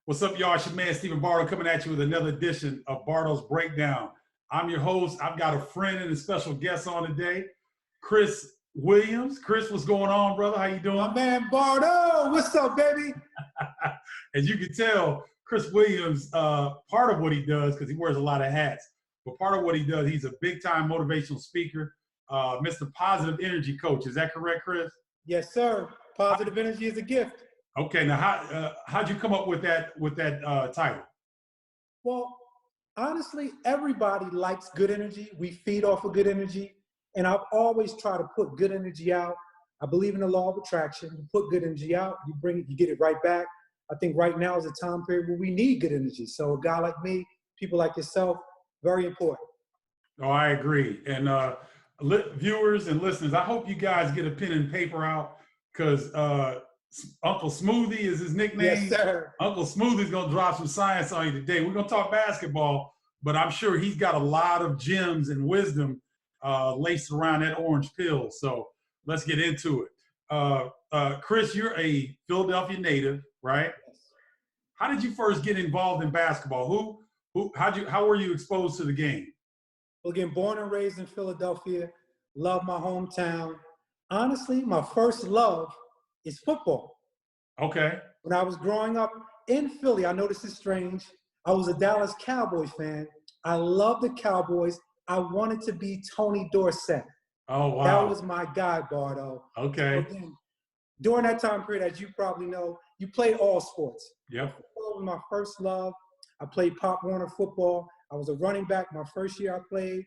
What's up, y'all? It's your man, Stephen Bardo, coming at you with another edition of Bardo's Breakdown. I'm your host. I've got a friend and a special guest on today, Chris Williams. Chris, what's going on, brother? How you doing? My man, Bardo. What's up, baby? As you can tell, Chris Williams, part of what he does, because he wears a lot of hats, but part of what he does, he's a big-time motivational speaker, Mr. Positive Energy Coach. Is that correct, Chris? Yes, sir. Positive energy is a gift. Okay, now how'd you come up with that title? Well, honestly, everybody likes good energy. We feed off of good energy. And I've always tried to put good energy out. I believe in the law of attraction. You put good energy out, you bring it, you get it right back. I think right now is a time period where we need good energy. So a guy like me, people like yourself, very important. Oh, I agree. And viewers and listeners, I hope you guys get a pen and paper out, because Uncle Smoothie is his nickname. Yes, sir. Uncle Smoothie's going to drop some science on you today. We're going to talk basketball, but I'm sure he's got a lot of gems and wisdom laced around that orange pill. So let's get into it. Chris, you're a Philadelphia native, right? Yes. How did you first get involved in basketball? How were you exposed to the game? Well, again, born and raised in Philadelphia, love my hometown. Honestly, my first love is football. Okay. When I was growing up in Philly, I know this is strange, I was a Dallas Cowboys fan. I loved the Cowboys. I wanted to be Tony Dorsett. Oh, wow. That was my guy, Bardo. Okay. So again, during that time period, as you probably know, you played all sports. Yep. Football was my first love. I played Pop Warner football. I was a running back my first year I played.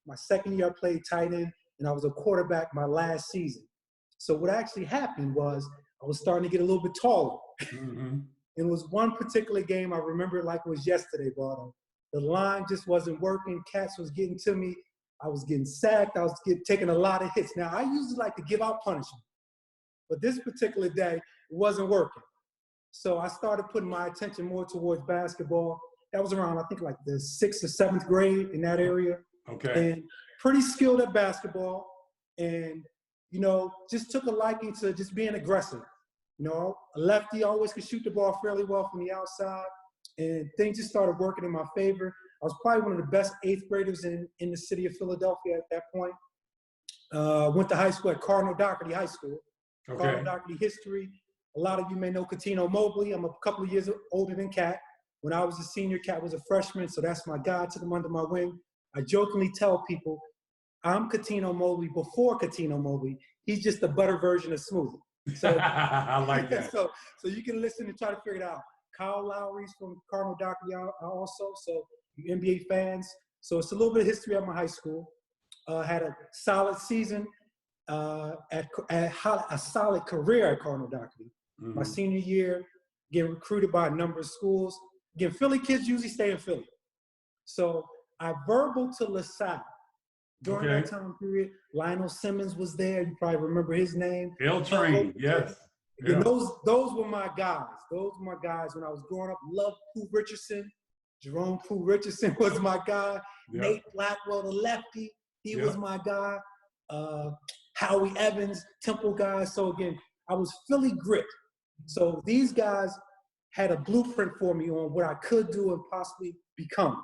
My second year I played tight end, and I was a quarterback my last season. So what actually happened was I was starting to get a little bit taller. Mm-hmm. It was one particular game, I remember it like it was yesterday, Bardo. The line just wasn't working. Cats was getting to me. I was getting sacked. I was taking a lot of hits. Now, I usually like to give out punishment, but this particular day, it wasn't working. So I started putting my attention more towards basketball. That was around, I think, like the 6th or 7th grade in that area. Okay. And pretty skilled at basketball. And, you know, just took a liking to just being aggressive. You know, a lefty, always could shoot the ball fairly well from the outside. And things just started working in my favor. I was probably one of the best 8th graders in the city of Philadelphia at that point. Went to high school at Cardinal Doherty High School. Okay. Cardinal Doherty history. A lot of you may know Catino Mobley. I'm a couple of years older than Cat. When I was a senior, Cat was a freshman, so that's my guy. I took him under my wing. I jokingly tell people, I'm Catino Mobley before Catino Mobley. He's just a better version of Smoothie. So I like that. So you can listen and try to figure it out. Kyle Lowry's from Cardinal Doherty also, so you NBA fans. So it's a little bit of history at my high school. Had a solid season, a solid career at Cardinal Doherty. Mm-hmm. My senior year, getting recruited by a number of schools. Again, Philly kids usually stay in Philly. So I verbal to LaSalle. During that time period, Lionel Simmons was there. You probably remember his name. L-Train, yes. Again, those were my guys. Those were my guys when I was growing up. Loved Pooh Richardson. Jerome Pooh Richardson was my guy. Yep. Nate Blackwell, the lefty, he was my guy. Howie Evans, Temple guys. So again, I was Philly grit. So these guys had a blueprint for me on what I could do and possibly become.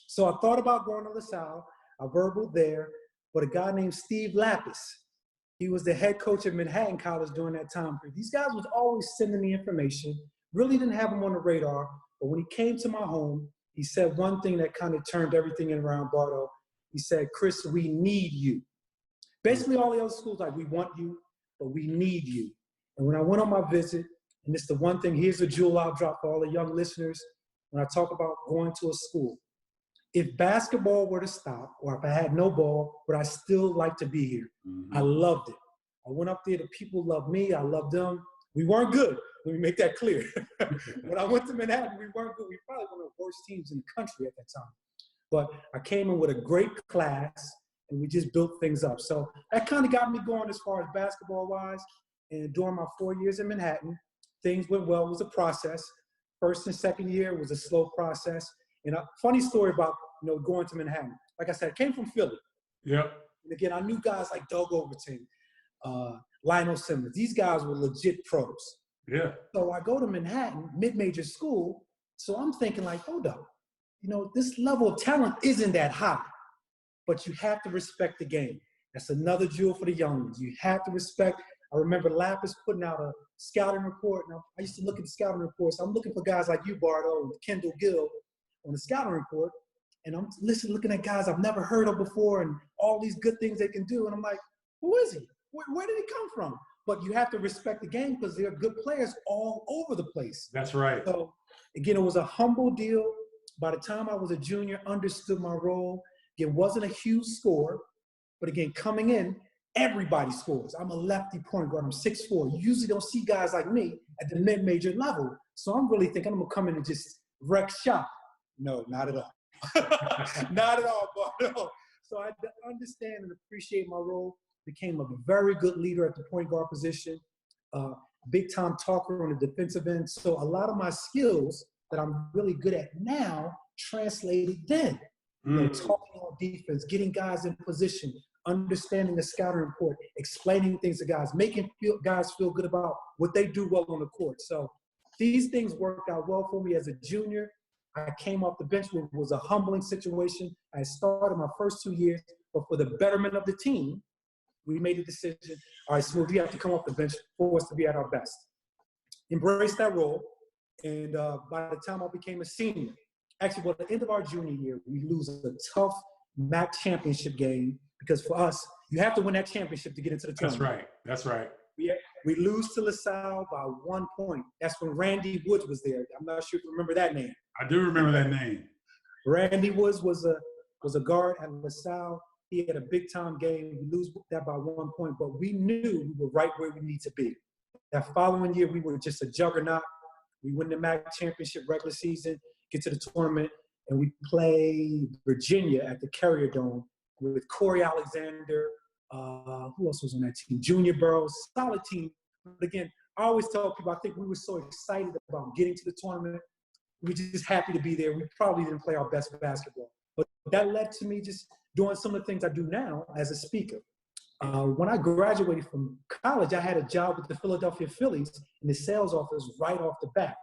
So I thought about going to LaSalle. I verbaled there, but a guy named Steve Lapis, he was the head coach at Manhattan College during that time period. These guys was always sending me information, really didn't have him on the radar, but when he came to my home, he said one thing that kind of turned everything around, Bardo. He said, Chris, we need you. Basically, all the other schools like, we want you, but we need you. And when I went on my visit, and it's the one thing, here's a jewel I'll drop for all the young listeners when I talk about going to a school. If basketball were to stop, or if I had no ball, would I still like to be here? Mm-hmm. I loved it. I went up there, the people loved me, I loved them. We weren't good, let me make that clear. When I went to Manhattan, we weren't good. We were probably one of the worst teams in the country at that time. But I came in with a great class, and we just built things up. So that kind of got me going as far as basketball-wise. And during my 4 years in Manhattan, things went well. It was a process. First and second year was a slow process. And a funny story about, going to Manhattan. Like I said, I came from Philly. Yep. And again, I knew guys like Doug Overton, Lionel Simmons. These guys were legit pros. Yeah. So I go to Manhattan, mid-major school. So I'm thinking like, hold up, this level of talent isn't that high, but you have to respect the game. That's another jewel for the young ones. You have to respect. I remember Lapis putting out a scouting report. And I used to look at the scouting reports. I'm looking for guys like you, Bardo, and Kendall Gill on the scouting report. And I'm looking at guys I've never heard of before and all these good things they can do. And I'm like, who is he? Where did he come from? But you have to respect the game because there are good players all over the place. That's right. So, again, it was a humble deal. By the time I was a junior, understood my role. It wasn't a huge score. But again, coming in, everybody scores. I'm a lefty point guard. I'm 6'4". You usually don't see guys like me at the mid-major level. So I'm really thinking I'm going to come in and just wreck shop. No, not at all. Not at all, Bardo. So I understand and appreciate my role. Became a very good leader at the point guard position. Big time talker on the defensive end. So a lot of my skills that I'm really good at now translated then. Talking on defense, getting guys in position, understanding the scouting report, explaining things to guys, making guys feel good about what they do well on the court. So these things worked out well for me as a junior. I came off the bench, it was a humbling situation. I started my first 2 years, but for the betterment of the team, we made a decision. All right, Smooth, you have to come off the bench for us to be at our best. Embrace that role. And by the time I became a senior, actually, at the end of our junior year, we lose a tough MAC championship game because for us, you have to win that championship to get into the tournament. That's right. We lose to LaSalle by 1 point. That's when Randy Woods was there. I'm not sure if you remember that name. I do remember that name. Randy Woods was a guard at LaSalle. He had a big-time game. We lose that by 1 point, but we knew we were right where we need to be. That following year, we were just a juggernaut. We win the MAC championship regular season, get to the tournament, and we play Virginia at the Carrier Dome with Corey Alexander. Who else was on that team? Junior Burroughs, solid team. But again, I always tell people, I think we were so excited about getting to the tournament. We were just happy to be there. We probably didn't play our best basketball. But that led to me just doing some of the things I do now as a speaker. When I graduated from college, I had a job with the Philadelphia Phillies in the sales office right off the bat.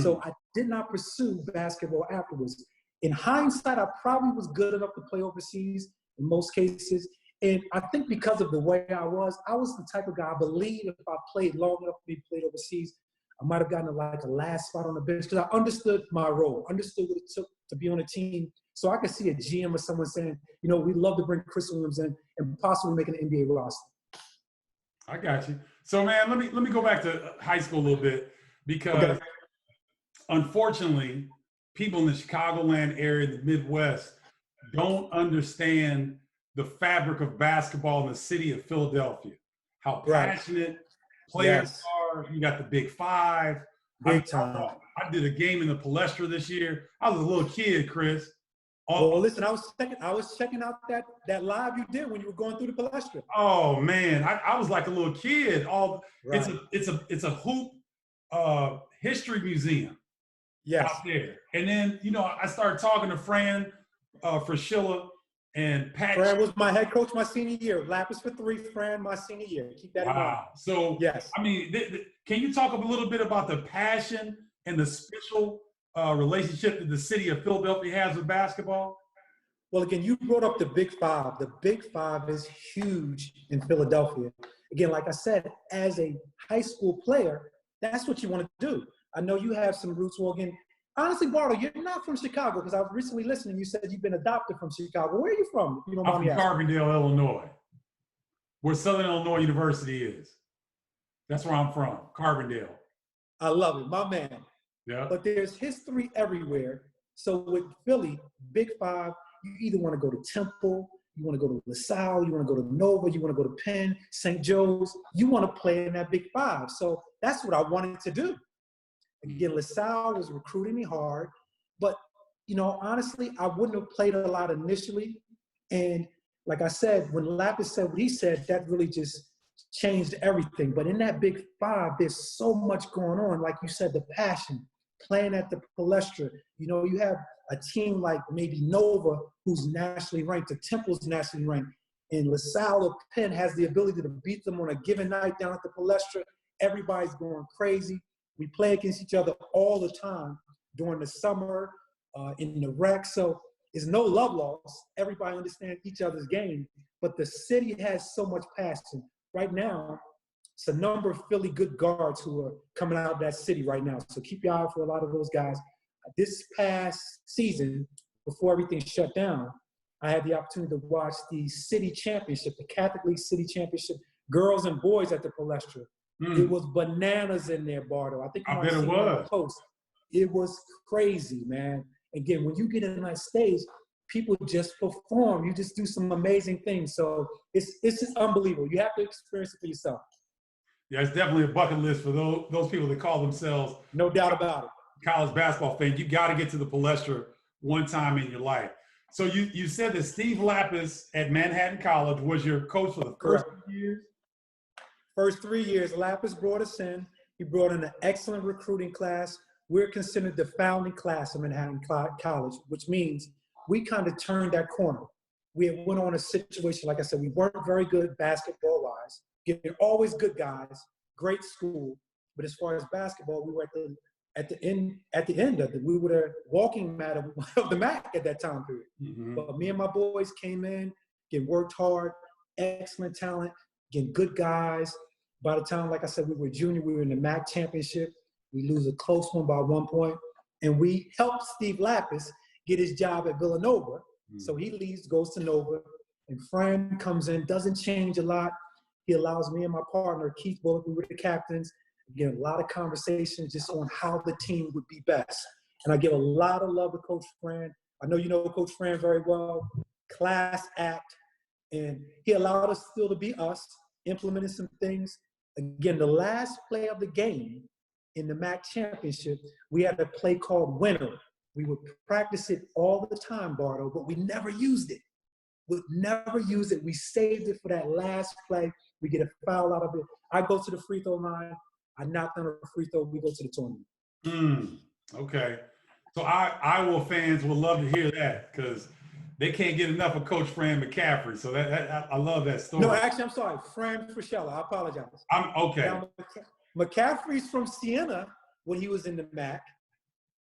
So I did not pursue basketball afterwards. In hindsight, I probably was good enough to play overseas in most cases. And I think because of the way I was the type of guy, I believe if I played long enough to be played overseas, I might have gotten a last spot on the bench because I understood my role, understood what it took to be on a team. So I could see a GM or someone saying, we'd love to bring Chris Williams in and possibly make an NBA roster. I got you. So, man, let me go back to high school a little bit because unfortunately, people in the Chicagoland area, the Midwest, don't understand the fabric of basketball in the city of Philadelphia. How passionate players are. You got the Big Five. Big time. I did a game in the Palestra this year. I was a little kid, Chris. Well, listen, I was checking out that live you did when you were going through the Palestra. Oh man, I was like a little kid. It's a hoop history museum. Yes. Out there. And then, I started talking to Fran Fraschilla and Pat. Fran was my head coach my senior year. Lapis for 3, Fran my senior year. Keep that in mind. Wow. So, yes. I mean, can you talk a little bit about the passion and the special relationship that the city of Philadelphia has with basketball? Well, again, you brought up the Big Five. The Big Five is huge in Philadelphia. Again, like I said, as a high school player, that's what you want to do. I know you have some roots. Well, again, honestly, Bardo, you're not from Chicago because I was recently listening. You said you've been adopted from Chicago. Where are you from? I'm from Carbondale, Illinois, where Southern Illinois University is. That's where I'm from, Carbondale. I love it, my man. Yeah. But there's history everywhere. So with Philly, Big Five, you either want to go to Temple, you want to go to LaSalle, you want to go to Nova, you want to go to Penn, St. Joe's. You want to play in that Big Five. So that's what I wanted to do. Again, LaSalle was recruiting me hard, but, honestly, I wouldn't have played a lot initially. And like I said, when Lapis said what he said, that really just changed everything. But in that Big Five, there's so much going on. Like you said, the passion, playing at the Palestra. You have a team like maybe Nova, who's nationally ranked, the Temple's nationally ranked, and LaSalle or Penn has the ability to beat them on a given night down at the Palestra. everybody's going crazy. We play against each other all the time during the summer, in the rec. So there's no love lost. Everybody understands each other's game, but the city has so much passion. Right now, it's a number of Philly good guards who are coming out of that city right now. So keep your eye out for a lot of those guys. This past season, before everything shut down, I had the opportunity to watch the city championship, the Catholic League City Championship, girls and boys at the Palestra. It was bananas in there, Bardo. I think you might have seen that post. It was crazy, man. Again, when you get in that stage, people just perform. You just do some amazing things. So it's just unbelievable. You have to experience it for yourself. Yeah, it's definitely a bucket list for those people that call themselves, no doubt about it, college basketball fan. You got to get to the Palestra one time in your life. So you said that Steve Lapis at Manhattan College was your coach for the first 3 years? First 3 years, Lapis brought us in. He brought in an excellent recruiting class. We're considered the founding class of Manhattan College, which means we kind of turned that corner. We went on a situation, like I said, we weren't very good basketball-wise. Getting always good guys, great school. But as far as basketball, we were at the end of it. We were the walking mat of the MAC at that time period. But me and my boys came in, worked hard, excellent talent, getting good guys. By the time, like I said, we were junior, we were in the MAC championship. We lose a close one by 1 point. And we helped Steve Lapis get his job at Villanova. So he leaves, goes to Nova, and Fran comes in, doesn't change a lot. He allows me and my partner, Keith Bullock, we were the captains, again, a lot of conversations just on how the team would be best. And I give a lot of love to Coach Fran. I know you know Coach Fran very well, class act, and he allowed us still to be us, implemented some things. Again, the last play of the game in the MAC championship, we had a play called Winner. We would practice it all the time, Bardo, but we never used it. We saved it for that last play. We get a foul out of it. I go to the free throw line. I knock down a free throw. We go to the tournament. Okay. So Iowa fans will love to hear that because they can't get enough of Coach Fran McCaffrey. So I love that story. No, actually, I'm sorry. Fran Frischella. I apologize. I'm okay. Now, McCaffrey's from Siena when he was in the MAC.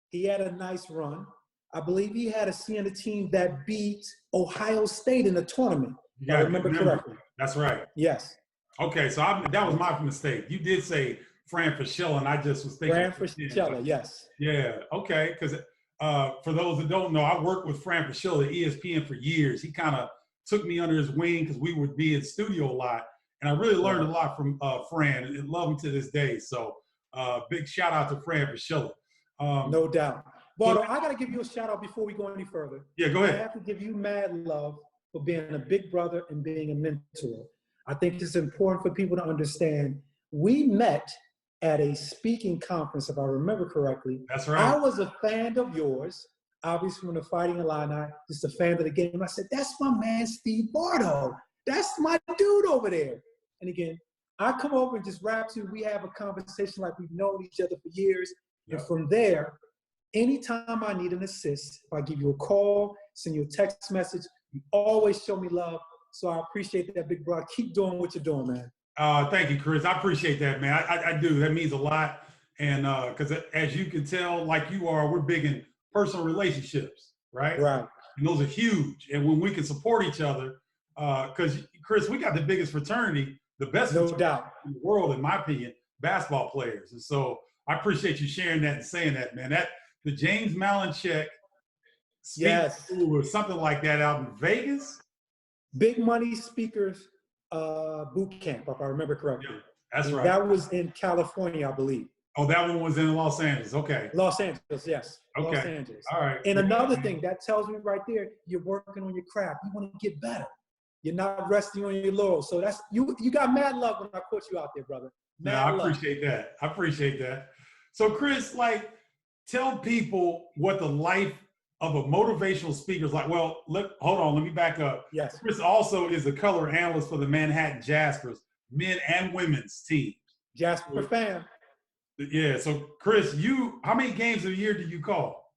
He had a nice run. I believe he had a Siena team that beat Ohio State in the tournament. If I remember correctly. That's right. Yes. Okay, so that was my mistake. You did say Fran Frischella, and I just was thinking. Fran Frischella, yes. Yeah, okay, because for those that don't know, I worked with Fran Frischella at ESPN for years. He kind of took me under his wing because we would be in studio a lot, and I really learned a lot from Fran and love him to this day. So big shout out to Fran Frischella. No doubt. Bardo, I got to give you a shout out before we go any further. Yeah, go ahead. I have to give you mad love for being a big brother and being a mentor. I think it's important for people to understand. We met at a speaking conference, if I remember correctly. That's right. I was a fan of yours, obviously from the Fighting Illini, just a fan of the game. I said, that's my man, Steve Bardo. That's my dude over there. And again, I come over and just rap to you. We have a conversation like we've known each other for years. Yep. And from there, anytime I need an assist, if I give you a call, send you a text message, you always show me love. So I appreciate that, big brother. Keep doing what you're doing, man. Thank you, Chris. I appreciate that, man. I do. That means a lot. And because as you can tell, like you are, we're big in personal relationships, right? Right. And those are huge. And when we can support each other, because, Chris, we got the biggest fraternity, the best no doubt in the world, in my opinion, basketball players. And so I appreciate you sharing that and saying that, man. The James Malinchek yes, or something like that out in Vegas. Big Money Speakers boot camp, if I remember correctly. Yeah, that's right. That was in California, I believe. Oh, that one was in Los Angeles. Okay. Los Angeles, yes. Okay. Los Angeles. All right. And another thing that tells me right there, you're working on your craft. You want to get better. You're not resting on your laurels. So that's you got mad love when I put you out there, brother. I appreciate that. I appreciate that. So, Chris, tell people what the life of a motivational speaker is like. Well, hold on. Let me back up. Yes. Chris also is the color analyst for the Manhattan Jaspers, men and women's teams. Jasper fan. Yeah. So, Chris, how many games a year do you call?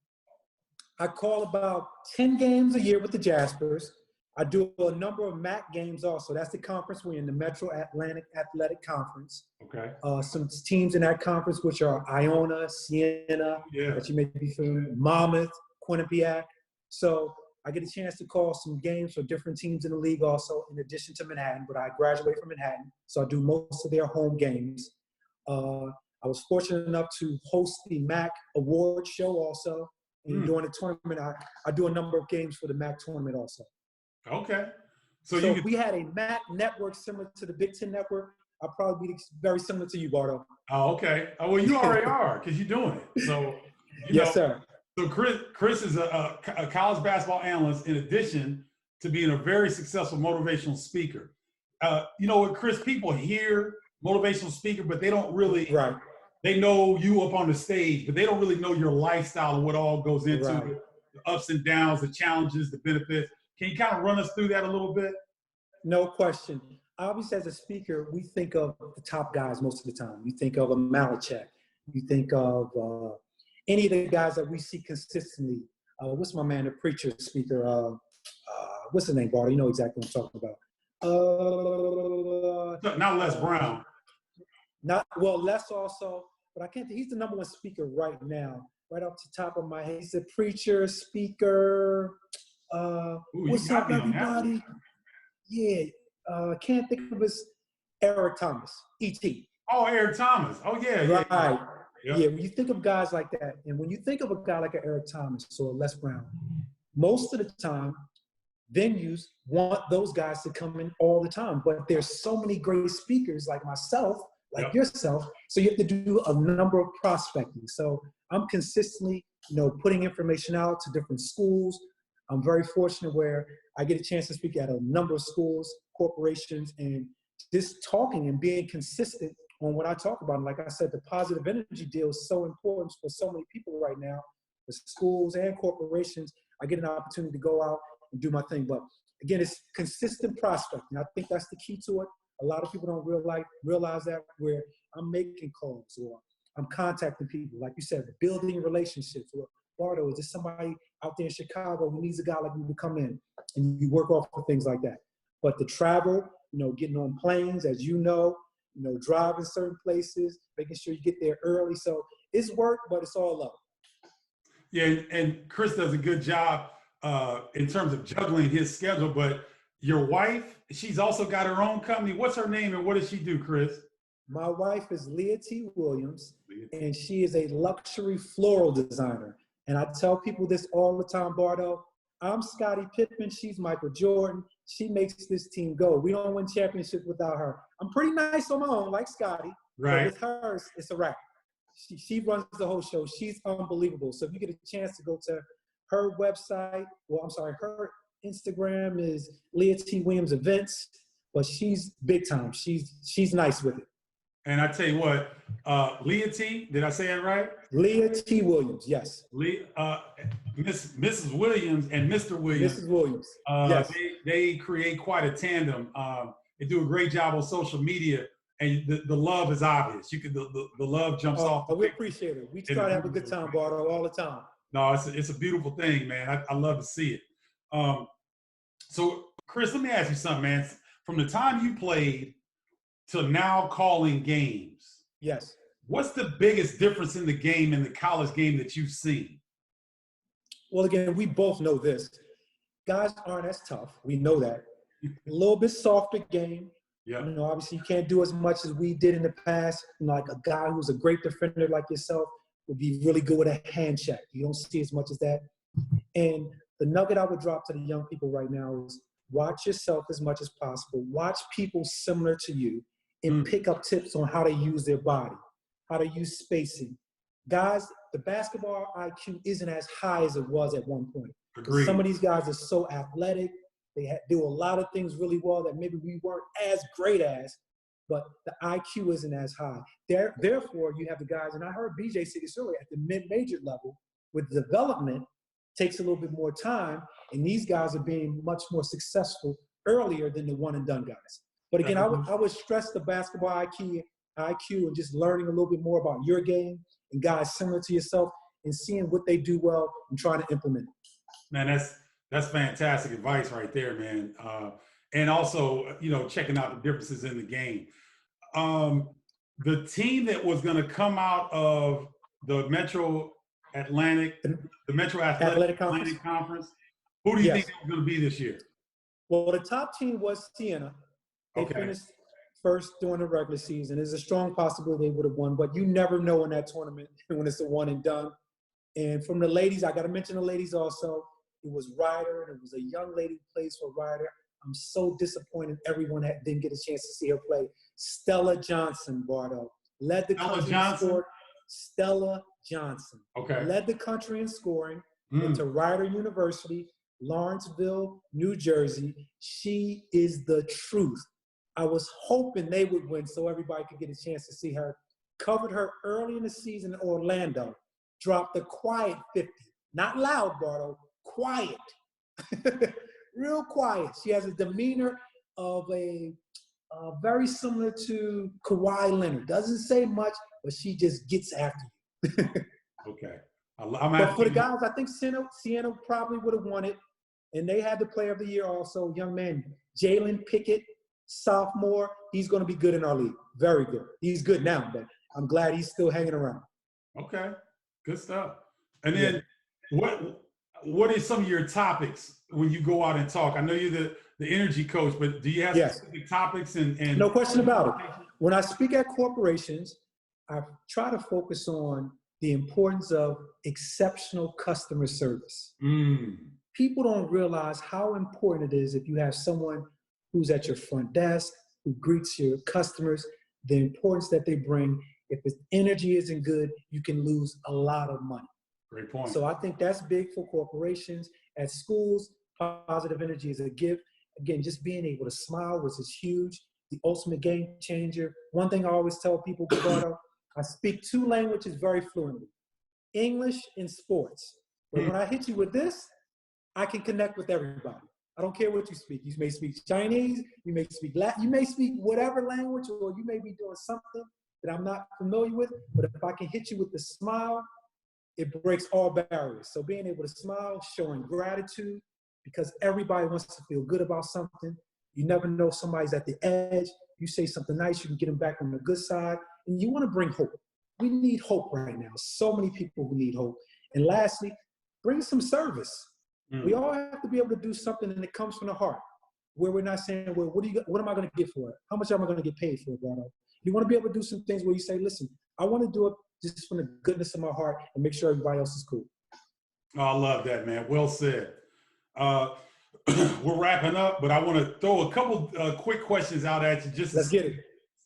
I call about 10 games a year with the Jaspers. I do a number of MAC games also. That's the conference we're in, the Metro Atlantic Athletic Conference. Okay. Some teams in that conference, which are Iona, Siena, that you may be familiar with, Monmouth, Quinnipiac. So I get a chance to call some games for different teams in the league also, in addition to Manhattan. But I graduated from Manhattan, so I do most of their home games. I was fortunate enough to host the MAC award show also. And during the tournament, I do a number of games for the MAC tournament also. Okay. So if we had a MAC network similar to the Big Ten network, I'd probably be very similar to you, Bardo. Oh, okay. Oh, well, you already are because you're doing it. So, yes, sir. So Chris is a college basketball analyst in addition to being a very successful motivational speaker. You know, with Chris, people hear motivational speaker, but they don't really, they know you up on the stage, but they don't really know your lifestyle and what all goes into it, the ups and downs, the challenges, the benefits. Can you kind of run us through that a little bit? No question. Obviously, as a speaker, we think of the top guys most of the time. You think of a Malachek. You think of any of the guys that we see consistently. What's my man, the preacher speaker? What's his name, Bardo? You know exactly what I'm talking about. Not Les Brown. Les also, but I can't think. He's the number one speaker right now, right off the top of my head. He's a preacher, speaker. What's up, everybody? Yeah, can't think of his. Eric Thomas, E.T. Oh, Eric Thomas. Oh, yeah. Right. Yeah, when you think of guys like that, and when you think of a guy like an Eric Thomas or Les Brown, most of the time, venues want those guys to come in all the time. But there's so many great speakers like myself, like yourself, so you have to do a number of prospecting. So I'm consistently, putting information out to different schools. I'm very fortunate where I get a chance to speak at a number of schools, corporations, and just talking and being consistent on what I talk about. And like I said, the positive energy deal is so important for so many people right now, the schools and corporations. I get an opportunity to go out and do my thing. But again, it's consistent prospecting. I think that's the key to it. A lot of people don't realize that, where I'm making calls or I'm contacting people, like you said, building relationships. Or Bardo, is there somebody out there in Chicago who needs a guy like me to come in? And you work off of things like that. But the travel, getting on planes, as driving certain places, making sure you get there early. So it's work, but it's all love. Yeah, and Chris does a good job in terms of juggling his schedule. But your wife, she's also got her own company. What's her name and what does she do, Chris? My wife is Leah T. Williams, and she is a luxury floral designer. And I tell people this all the time, Bardo. I'm Scottie Pippen. She's Michael Jordan. She makes this team go. We don't win championships without her. I'm pretty nice on my own, like Scottie. Right. But with her, it's a wrap. She runs the whole show. She's unbelievable. So if you get a chance to go to her website, her Instagram is Leah T. Williams Events, but she's big time. She's nice with it. And I tell you what, Leah T., did I say it right? Leah T. Williams, yes. Mrs. Williams and Mr. Williams. Mrs. Williams, yes. They create quite a tandem. They do a great job on social media, and the love is obvious. The love jumps off. We appreciate it. We try to have a good time, Bardo, all the time. No, it's a beautiful thing, man. I love to see it. So, Chris, let me ask you something, man. From the time you played to now calling games. Yes. What's the biggest difference in the game, in the college game, that you've seen? Well, again, we both know this. Guys aren't as tough. We know that. A little bit softer game. Yeah. Obviously you can't do as much as we did in the past. Like a guy who's a great defender like yourself would be really good with a hand check. You don't see as much as that. And the nugget I would drop to the young people right now is watch yourself as much as possible. Watch people similar to you and pick up tips on how to use their body, how to use spacing. Guys, the basketball IQ isn't as high as it was at one point. Agreed. Some of these guys are so athletic. They do a lot of things really well that maybe we weren't as great as, but the IQ isn't as high. Therefore, you have the guys, and I heard BJ say this earlier, at the mid-major level, with development, takes a little bit more time, and these guys are being much more successful earlier than the one-and-done guys. But again, I would stress the basketball IQ and just learning a little bit more about your game and guys similar to yourself and seeing what they do well and trying to implement it. Man, That's fantastic advice right there, man. And also, checking out the differences in the game. Um, the team that was going to come out of the Atlantic, the Metro Athletic Conference? Atlantic Conference, who do you think Yes. they were going to be this year? Well, the top team was Siena. They Okay. finished first during the regular season. There's a strong possibility they would have won, but you never know in that tournament when it's a one and done. And from the ladies, I got to mention the ladies also. It was Ryder, and it was a young lady who plays for Ryder. I'm so disappointed everyone didn't get a chance to see her play. Stella Johnson, Bardo. Led the country in scoring. Stella Johnson. Okay. Led the country in scoring. Went to Ryder University, Lawrenceville, New Jersey. She is the truth. I was hoping they would win so everybody could get a chance to see her. Covered her early in the season in Orlando. Dropped a quiet 50. Not loud, Bardo. Quiet. Real quiet. She has a demeanor of a very similar to Kawhi Leonard. Doesn't say much, but she just gets after you. Okay. But for the guys, I think Siena probably would have won it. And they had the player of the year also, young man, Jalen Pickett, sophomore. He's going to be good in our league. Very good. He's good now, but I'm glad he's still hanging around. Okay. Good stuff. And then what are some of your topics when you go out and talk? I know you're the energy coach, but do you have specific topics and no question about it. When I speak at corporations, I try to focus on the importance of exceptional customer service. People don't realize how important it is if you have someone who's at your front desk, who greets your customers, the importance that they bring. If the energy isn't good, you can lose a lot of money. Great point. So I think that's big for corporations. At schools, positive energy is a gift. Again, just being able to smile is huge. The ultimate game changer. One thing I always tell people, Roberto, I speak 2 languages very fluently, English and sports. But when I hit you with this, I can connect with everybody. I don't care what you speak. You may speak Chinese, you may speak Latin, you may speak whatever language, or you may be doing something that I'm not familiar with, but if I can hit you with the smile, it breaks all barriers. So being able to smile, showing gratitude, because everybody wants to feel good about something. You never know, somebody's at the edge. You say something nice, you can get them back on the good side. And you want to bring hope. We need hope right now. So many people who need hope. And lastly, bring some service. We all have to be able to do something and it comes from the heart, where we're not saying, well, what am I going to get for it? How much am I going to get paid for it, Bruno? You want to be able to do some things where you say, listen, I want to do it just from the goodness of my heart and make sure everybody else is cool. Oh, I love that, man. Well said. We're wrapping up, but I want to throw a couple quick questions out at you. Let's get it.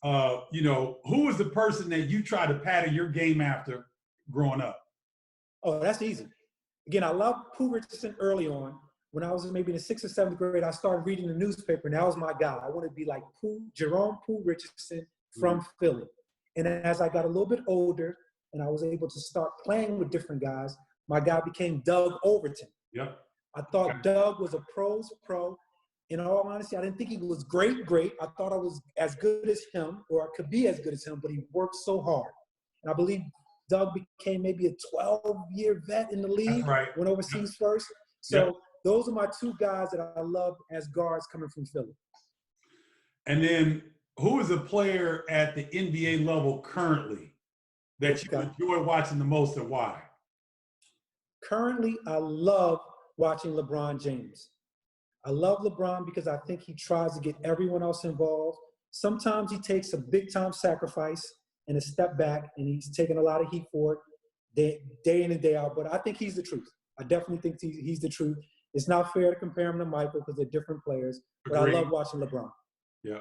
Who is the person that you try to pattern your game after growing up? Oh, that's easy. Again, I love Pooh Richardson early on. When I was maybe in the 6th or 7th grade, I started reading the newspaper, and that was my guy. I wanted to be like Jerome Pooh Richardson from Philly. And as I got a little bit older and I was able to start playing with different guys, my guy became Doug Overton. Yep. I thought Doug was a pro's pro. In all honesty, I didn't think he was great. I thought I was as good as him, or I could be as good as him, but he worked so hard. And I believe Doug became maybe a 12-year vet in the league, went overseas first. So those are my 2 guys that I love as guards coming from Philly. And then who is a player at the NBA level currently that you enjoy watching the most, and why? Currently, I love watching LeBron James. I love LeBron because I think he tries to get everyone else involved. Sometimes he takes a big-time sacrifice and a step back, and he's taking a lot of heat for it day in and day out. But I think he's the truth. I definitely think he's the truth. It's not fair to compare him to Michael because they're different players. But I love watching LeBron. Yeah.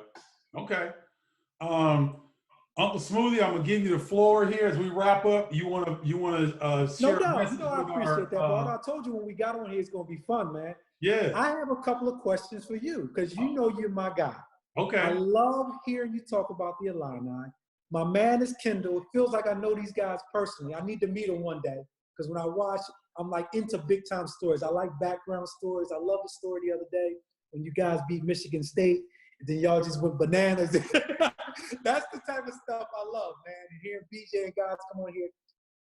Okay. Uncle Smoothie, I'm gonna give you the floor here as we wrap up. You wanna share? No doubt. I appreciate that, Bob. I told you when we got on here, it's gonna be fun, man. Yeah. I have a couple of questions for you because you're my guy. Okay. I love hearing you talk about the Illini. My man is Kendall. It feels like I know these guys personally. I need to meet them one day because when I watch, I'm like into big time stories. I like background stories. I love the story the other day when you guys beat Michigan State and then y'all just went bananas. That's the type of stuff I love, man. And hearing BJ and guys come on here.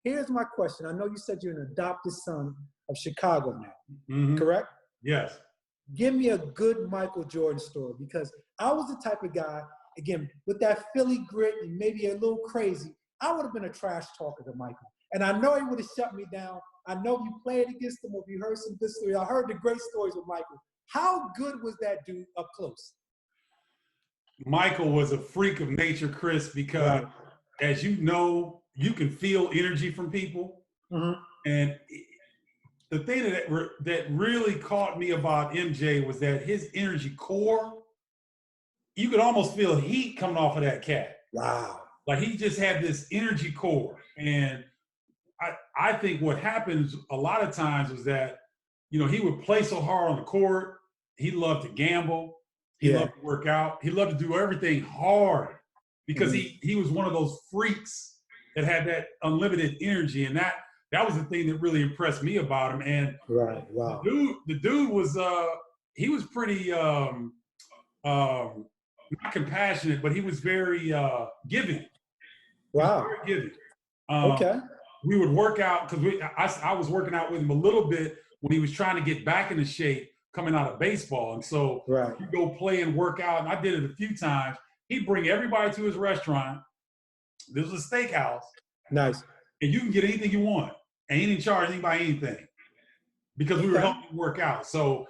Here's my question. I know you said you're an adopted son of Chicago now, correct? Yes. Give me a good Michael Jordan story, because I was the type of guy, again, with that Philly grit and maybe a little crazy, I would have been a trash talker to Michael. And I know he would have shut me down. I know if you played against him or if you heard some good stories. I heard the great stories with Michael. How good was that dude up close? Michael was a freak of nature, Chris, because as you know, you can feel energy from people. Mm-hmm. And the thing that really caught me about MJ was that his energy core, you could almost feel heat coming off of that cat. Wow. Like he just had this energy core. And I think what happens a lot of times was that, you know, he would play so hard on the court. He loved to gamble. He loved to work out. He loved to do everything hard because he was one of those freaks that had that unlimited energy. And that was the thing that really impressed me about him. And the dude was he was pretty not compassionate, but he was very giving. Wow. Very giving. Okay. We would work out because I was working out with him a little bit when he was trying to get back into shape coming out of baseball. And so we go play and work out, and I did it a few times. He'd bring everybody to his restaurant. This was a steakhouse. Nice. And you can get anything you want. And he didn't charge anybody anything because we were helping him work out. So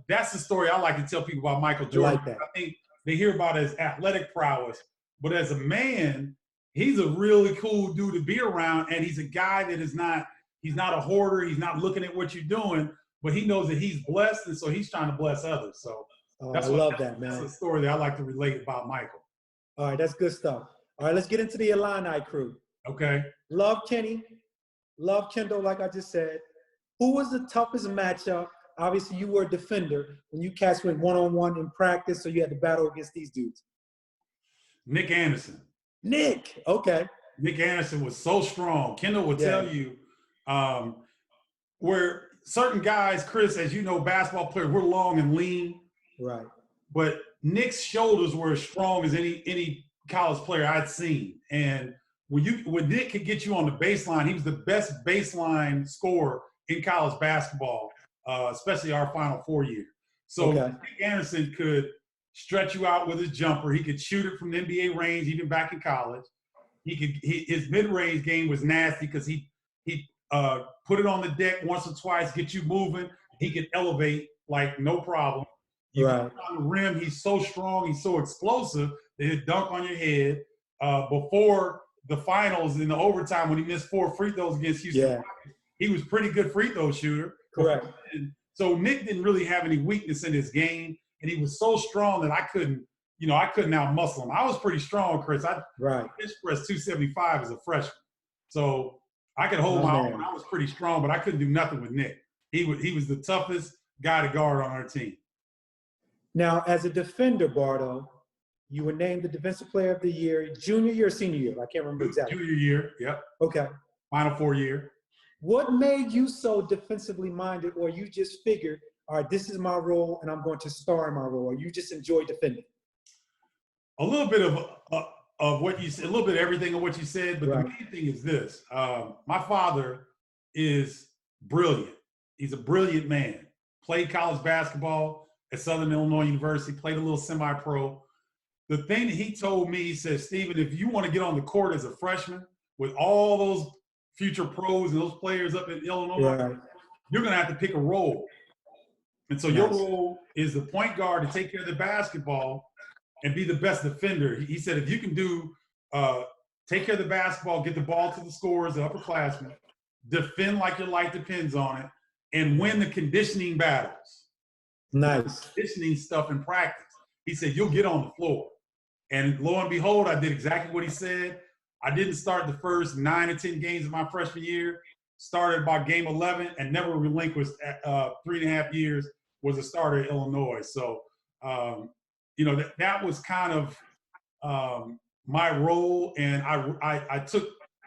that's the story I like to tell people about Michael Jordan. I think they hear about his athletic prowess, but as a man, he's a really cool dude to be around, and he's a guy that he's not a hoarder. He's not looking at what you're doing, but he knows that he's blessed, and so he's trying to bless others. So I love that, man. That's a story that I like to relate about Michael. All right, that's good stuff. All right, let's get into the Illini crew. Okay. Love Kenny, love Kendall, like I just said. Who was the toughest matchup? Obviously, you were a defender when you cats went one-on-one in practice, so you had to battle against these dudes. Nick Anderson. Nick, okay. Nick Anderson was so strong. Kendall will tell you where certain guys, Chris, as you know, basketball players, we're long and lean. Right. But Nick's shoulders were as strong as any college player I'd seen. And when Nick could get you on the baseline, he was the best baseline scorer in college basketball, especially our Final Four year. So Nick Anderson could stretch you out with his jumper. He could shoot it from the NBA range, even back in college. His mid-range game was nasty because he put it on the deck once or twice, get you moving. He could elevate like no problem. You can put on the rim. He's so strong. He's so explosive that he'll dunk on your head. Before the finals in the overtime when he missed 4 free throws against Houston, he was pretty good free throw shooter. Correct. And so Nick didn't really have any weakness in his game, and he was so strong that I couldn't out-muscle him. I was pretty strong, Chris. I bench pressed 275 as a freshman. So I could hold my own. I was pretty strong, but I couldn't do nothing with Nick. He was the toughest guy to guard on our team. Now, as a defender, Bardo, you were named the Defensive Player of the Year, junior year or senior year? I can't remember exactly. Junior year, yep. Okay. Final Four year. What made you so defensively minded, or you just figured, all right, this is my role and I'm going to star in my role, or you just enjoy defending? A little bit of what you said, a little bit of everything of what you said, but the main thing is this. My father is brilliant. He's a brilliant man. Played college basketball at Southern Illinois University, played a little semi-pro. The thing that he told me, he said, Stephen, if you want to get on the court as a freshman with all those future pros and those players up in Illinois, you're going to have to pick a role. And so your role is the point guard to take care of the basketball and be the best defender. He said, if you can do, take care of the basketball, get the ball to the scorers, the upperclassmen, defend like your life depends on it, and win the conditioning battles. Nice. Conditioning stuff in practice. He said, you'll get on the floor. And lo and behold, I did exactly what he said. I didn't start the first 9 or 10 games of my freshman year. Started by game 11 and never relinquished 3.5 years, was a starter at Illinois. So, that was kind of my role. And I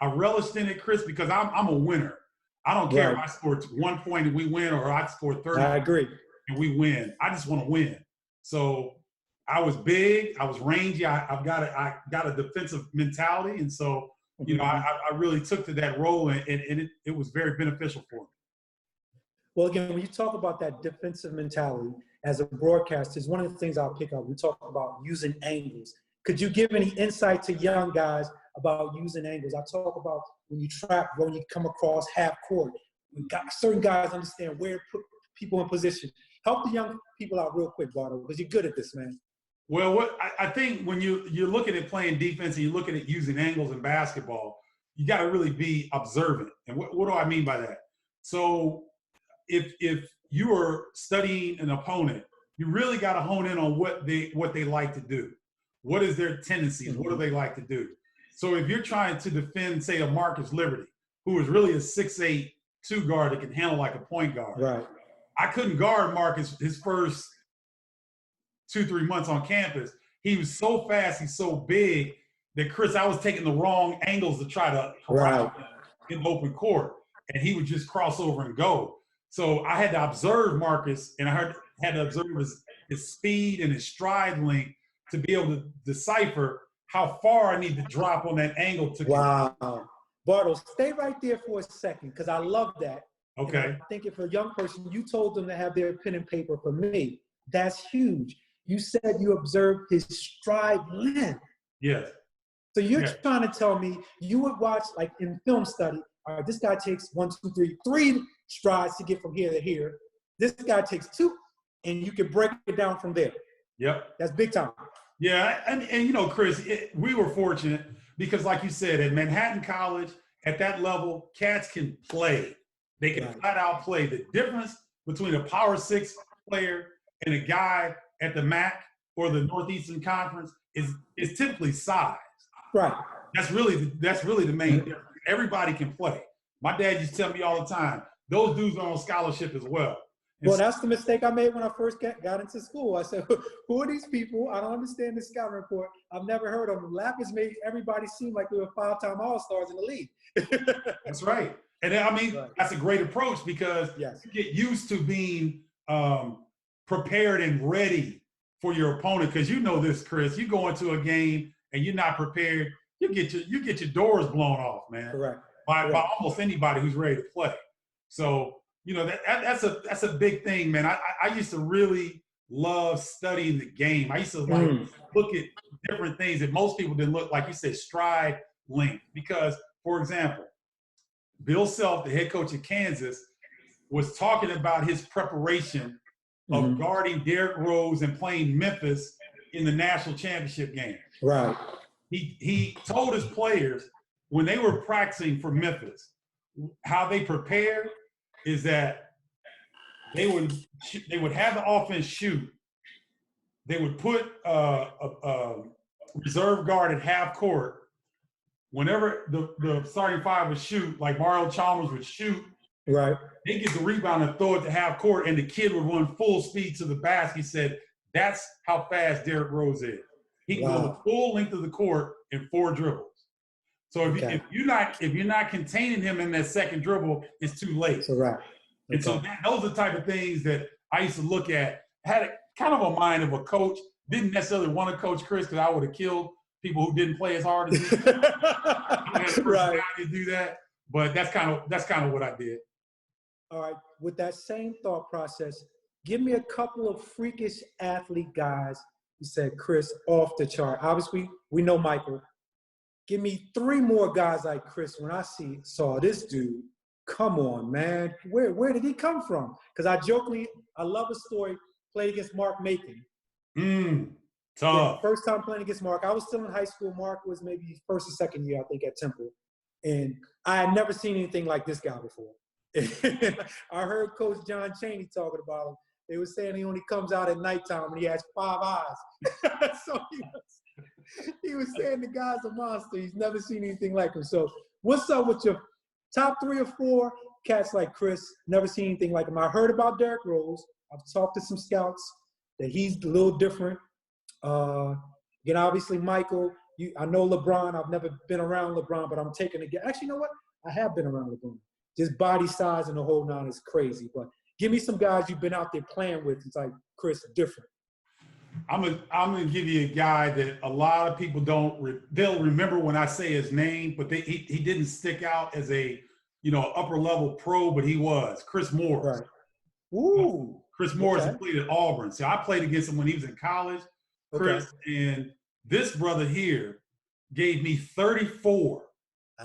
relished in it, Chris, because I'm a winner. I don't care if I scored 1 point and we win, or I scored 30 I agree. and we win. I just want to win. So I was big, I was rangy, I got a defensive mentality. And so, I really took to that role, and it was very beneficial for me. Well, again, when you talk about that defensive mentality as a broadcaster, is one of the things I'll pick up. We talk about using angles. Could you give any insight to young guys about using angles? I talk about when you trap, when you come across half court, certain guys understand where to put people in position. Help the young people out real quick, Bardo, because you're good at this, man. Well, what I think when you're looking at playing defense and you're looking at using angles in basketball, you got to really be observant. And what do I mean by that? So if you are studying an opponent, you really got to hone in on what they like to do. What is their tendencies? What do they like to do? So if you're trying to defend, say, a Marcus Liberty, who is really a 6'8" two guard that can handle like a point guard. Right. I couldn't guard Marcus his first 2-3 months on campus. He was so fast, he's so big that Chris, I was taking the wrong angles to try to harass him in open court, and he would just cross over and go. So I had to observe Marcus, and I had to observe his speed and his stride length to be able to decipher how far I need to drop on that angle to. Wow. Bardo, stay right there for a second, because I love that. Okay. And I think if a young person, you told them to have their pen and paper for me, that's huge. You said you observed his stride length. Yes. So you're trying to tell me you would watch, like in film study, all right, this guy takes 1, 2, 3 strides to get from here to here. This guy takes 2, and you can break it down from there. Yep. That's big time. Yeah, and you know, Chris, we were fortunate because, like you said, at Manhattan College, at that level, cats can play. They can flat out play. The difference between a Power 6 player and a guy at the MAC or the Northeastern Conference is typically size. Right. That's really the main difference. Everybody can play. My dad used to tell me all the time, those dudes are on scholarship as well. Well, that's the mistake I made when I first got into school. I said, who are these people? I don't understand this scouting report. I've never heard of them. Lapis made everybody seem like they were 5-time All-Stars in the league. That's right. And I mean, that's a great approach because you get used to being prepared and ready for your opponent. Because you know this, Chris, you go into a game and you're not prepared, you get your doors blown off, man. Correct. By almost anybody who's ready to play. So, you know, that's a big thing, man. I used to really love studying the game. I used to look at different things that most people didn't look, like you said, stride length. Because, for example, Bill Self, the head coach of Kansas, was talking about his preparation of guarding Derrick Rose and playing Memphis in the national championship game. Right. He told his players when they were practicing for Memphis, how they prepared is that they would have the offense shoot. They would put a reserve guard at half court. Whenever the starting five would shoot, like Mario Chalmers would shoot, right? They get the rebound and throw it to half court, and the kid would run full speed to the basket. He said, "That's how fast Derrick Rose is. He can go the full length of the court in 4 dribbles. So if you're not containing him in that second dribble, it's too late." That's right. And so those are the type of things that I used to look at. Had kind of a mind of a coach. Didn't necessarily want to coach Chris because I would have killed people who didn't play as hard as me. I had the personality to do that, but that's kind of what I did. All right. With that same thought process, give me a couple of freakish athlete guys. You said Chris, off the chart. Obviously, we know Michael. Give me 3 more guys like Chris. When I saw this dude, come on, man. Where did he come from? Because I love a story, played against Mark Macon. Tough. First time playing against Mark. I was still in high school. Mark was maybe first or second year, I think, at Temple. And I had never seen anything like this guy before. I heard Coach John Chaney talking about him. They were saying he only comes out at nighttime and he has 5 eyes. So he was saying the guy's a monster. He's never seen anything like him. So what's up with your top 3 or 4 cats like Chris? Never seen anything like him. I heard about Derrick Rose. I've talked to some scouts that he's a little different. Again, obviously, Michael, I know LeBron. I've never been around LeBron, but I'm taking it. Actually, you know what? I have been around LeBron. Just body size and the whole 9 is crazy. But give me some guys you've been out there playing with. It's like, Chris, different. I'm gonna give you a guy that a lot of people they'll remember when I say his name, but he didn't stick out as a upper level pro, but he was Chris Moore. Right. Ooh. Chris Morris, Okay. who played at Auburn. See, I played against him when he was in college, Chris, and this brother here gave me 34.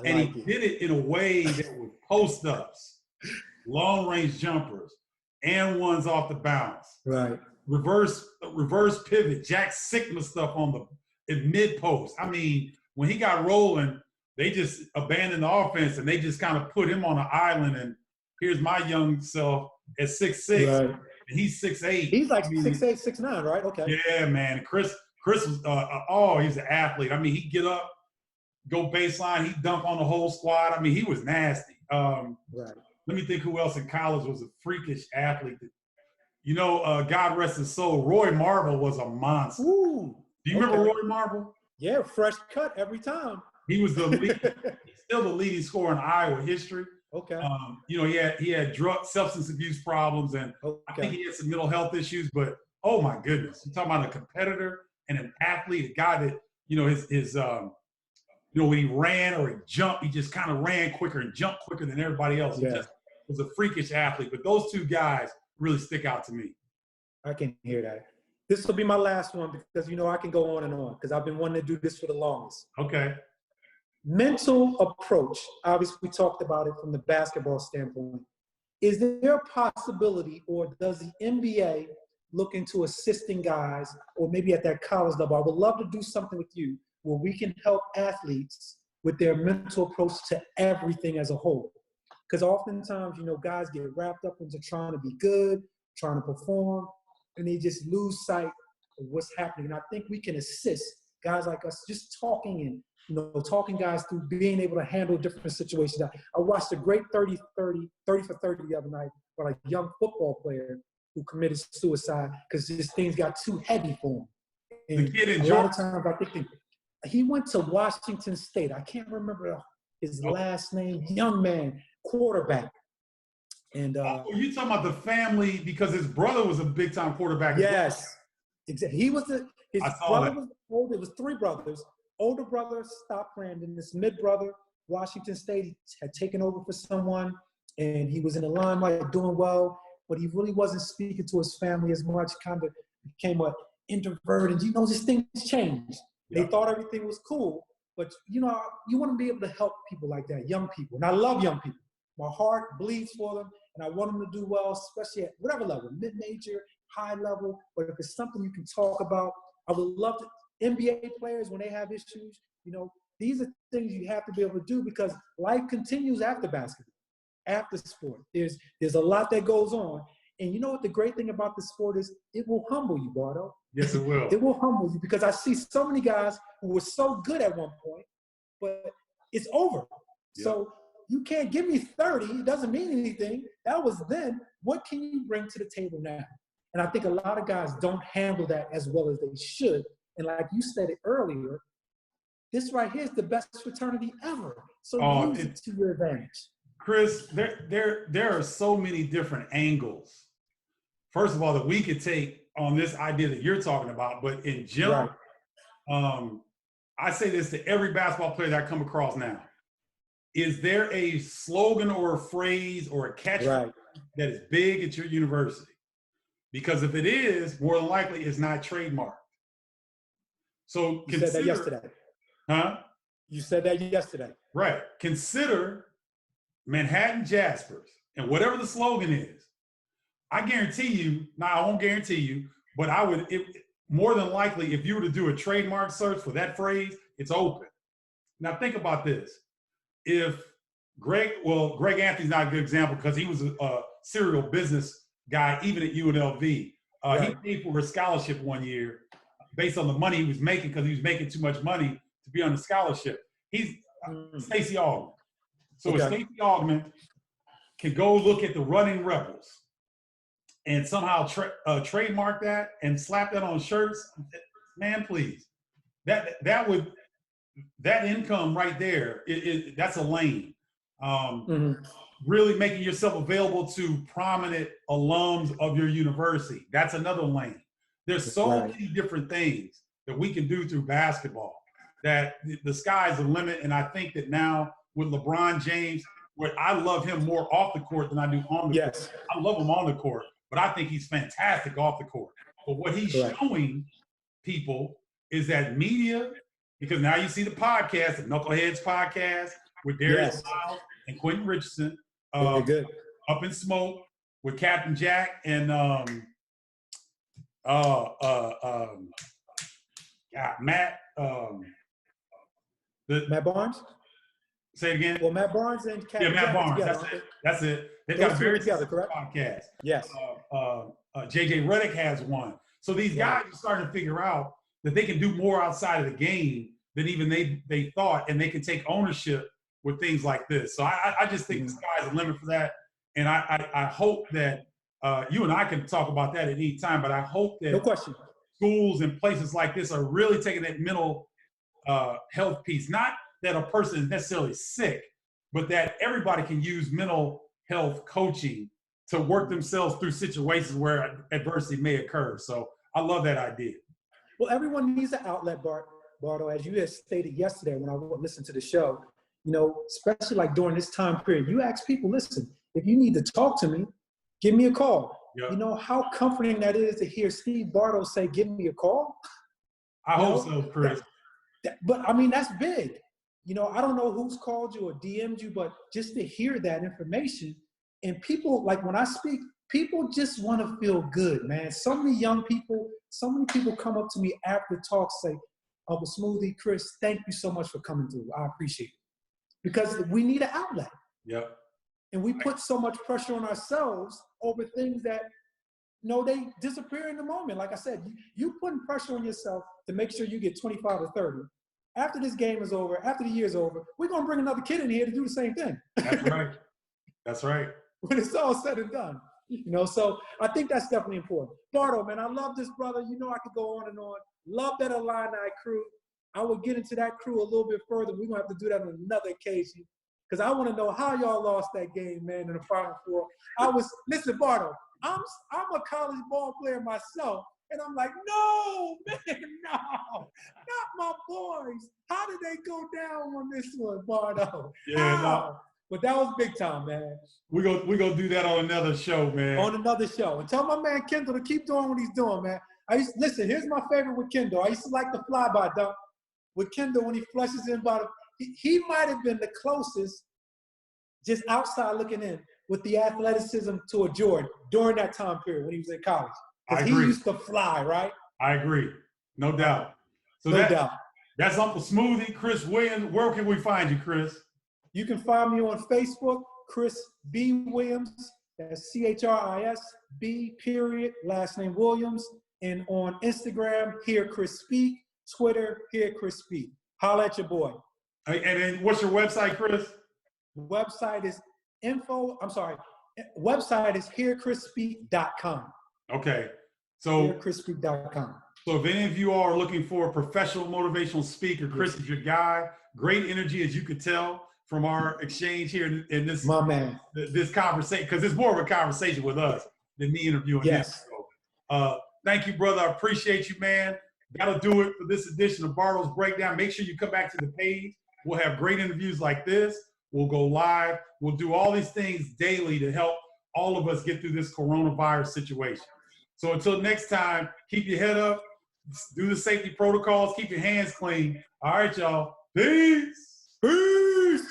And he did it in a way that was post-ups, long-range jumpers, and ones off the bounce. Right. Reverse pivot, Jack Sigma stuff on the mid post. I mean, when he got rolling, they just abandoned the offense and they just kind of put him on an island. And here's my young self at 6'6", right. and he's 6'8". He's like 6'8", 6'9", right? Okay. Yeah, man. Chris was he's an athlete. I mean, he'd get up, go baseline, he'd dunk on the whole squad. I mean, he was nasty. Right. Let me think who else in college was a freakish athlete. God rest his soul, Roy Marble was a monster. Ooh, Do you remember Roy Marble? Yeah, fresh cut every time. He was he's still the leading scorer in Iowa history. Okay. He had substance abuse problems, and I think he had some mental health issues. But oh my goodness, you're talking about a competitor and an athlete, a guy that when he ran or he jumped, he just kind of ran quicker and jumped quicker than everybody else. He just was a freakish athlete. But those two guys really stick out to me. I can hear that. This will be my last one because I can go on and on because I've been wanting to do this for the longest. Okay. Mental approach. Obviously, we talked about it from the basketball standpoint. Is there a possibility, or does the NBA look into assisting guys, or maybe at that college level? I would love to do something with you where we can help athletes with their mental approach to everything as a whole. Because oftentimes, guys get wrapped up into trying to be good, trying to perform, and they just lose sight of what's happening. And I think we can assist guys like us just talking and talking guys through being able to handle different situations. I watched a great 30 for 30 the other night about a young football player who committed suicide because his things got too heavy for him. And the kid in a lot of times I think he went to Washington State. I can't remember his last name. Young man, quarterback. And you talking about the family because his brother was a big time quarterback. Yes, exactly. His brother was old. It was three brothers. Older brother stopped playing, and this mid brother, Washington State, had taken over for someone, and he was in the limelight doing well, but he really wasn't speaking to his family as much. Kind of became an introvert, and just things changed. They thought everything was cool, but you want to be able to help people like that, young people, and I love young people. My heart bleeds for them, and I want them to do well, especially at whatever level, mid-major, high level. But if it's something you can talk about, I would love to. NBA players, when they have issues, these are things you have to be able to do because life continues after basketball, after sport. There's a lot that goes on. And you know what the great thing about the sport is? It will humble you, Bardo. Yes, it will. It will humble you because I see so many guys who were so good at one point, but it's over. Yeah. So you can't give me 30. It doesn't mean anything. That was then. What can you bring to the table now? And I think a lot of guys don't handle that as well as they should. And like you said it earlier, this right here is the best fraternity ever. So use it to your advantage. Chris, there are so many different angles, first of all, that we could take on this idea that you're talking about. But in general, I say this to every basketball player that I come across now. Is there a slogan or a phrase or a catchphrase that is big at your university? Because if it is, more than likely it's not trademarked. So you said that yesterday. Huh? You said that yesterday. Right. Consider Manhattan Jaspers and whatever the slogan is. I guarantee you, I won't guarantee you, but I would, more than likely, if you were to do a trademark search for that phrase, it's open. Now think about this. If Greg Anthony's not a good example because he was a serial business guy, even at UNLV. He paid for a scholarship one year based on the money he was making because he was making too much money to be on the scholarship. He's Stacey Augman. So if Stacey Augman can go look at the Running Rebels and somehow trademark that and slap that on shirts, man, please. That income right there, that's a lane. Really making yourself available to prominent alums of your university. That's another lane. There's so many different things that we can do through basketball that the sky's the limit. And I think that now with LeBron James, where I love him more off the court than I do on the court. I love him on the court, but I think he's fantastic off the court. But what he's showing people is that media, because now you see the podcast, the Knuckleheads podcast with Darius Miles and Quentin Richardson, good. Up in Smoke with Captain Jack and Matt. Matt Barnes? Say it again. Well, Matt Barnes and Captain Matt Jack Barnes. together. That's it. They've got a very together, correct? podcast. Yes. JJ Redick has one. So these guys are starting to figure out that they can do more outside of the game than even they thought, and they can take ownership with things like this. So I just think the sky's the limit for that. And I hope that you and I can talk about that at any time, but I hope that schools and places like this are really taking that mental health piece. Not that a person is necessarily sick, but that everybody can use mental health coaching to work themselves through situations where adversity may occur. So I love that idea. Well, everyone needs an outlet, Bardo, as you had stated yesterday when I listened to the show. You know, especially like during this time period, you ask people, listen, if you need to talk to me, give me a call. Yep. You know how comforting that is to hear Steve Bardo say, give me a call? I hope so, Chris. But I mean, that's big. You know, I don't know who's called you or DM'd you, but just to hear that information, and people, like when I speak, people just want to feel good, man. So many young people, so many people come up to me after talks, say, Uncle Smoothie, Chris, thank you so much for coming through. I appreciate it. Because we need an outlet. Yep. And we put so much pressure on ourselves over things that, they disappear in the moment. Like I said, you putting pressure on yourself to make sure you get 25 or 30. After this game is over, after the year is over, we're going to bring another kid in here to do the same thing. That's right. That's right. When it's all said and done. So I think that's definitely important. Bardo, man, I love this brother. I could go on and on. Love that Illini crew. I will get into that crew a little bit further. We're going to have to do that on another occasion because I want to know how y'all lost that game, man, in the Final Four. Listen, Bardo, I'm a college ball player myself, and I'm like, no, man, no, not my boys. How did they go down on this one, Bardo? Yeah, no. But that was big time, man. We're gonna do that on another show, man. On another show. And tell my man Kendall to keep doing what he's doing, man. Listen, here's my favorite with Kendall. I used to like the fly-by dunk with Kendall when he flushes in by he might have been the closest, just outside looking in, with the athleticism to a Jordan during that time period when he was in college. Because he used to fly, right? I agree. No doubt. So no doubt. That's Uncle Smoothie, Chris Williams. Where can we find you, Chris? You can find me on Facebook, Chris B. Williams. That's CHRIS B. Last name Williams. And on Instagram, Hear Chris Speak. Twitter, Hear Chris Speak. Holla at your boy. And then what's your website, Chris? Website is hearchrispeak.com. Okay. So hearchrispeak.com. So if any of you are looking for a professional motivational speaker, Chris is your guy. Great energy, as you could tell from our exchange here in this, my man, this conversation, because it's more of a conversation with us than me interviewing him. So, thank you, brother. I appreciate you, man. That'll do it for this edition of Bardo's Breakdown. Make sure you come back to the page. We'll have great interviews like this. We'll go live. We'll do all these things daily to help all of us get through this coronavirus situation. So until next time, keep your head up, do the safety protocols, keep your hands clean. All right, y'all. Peace. Peace.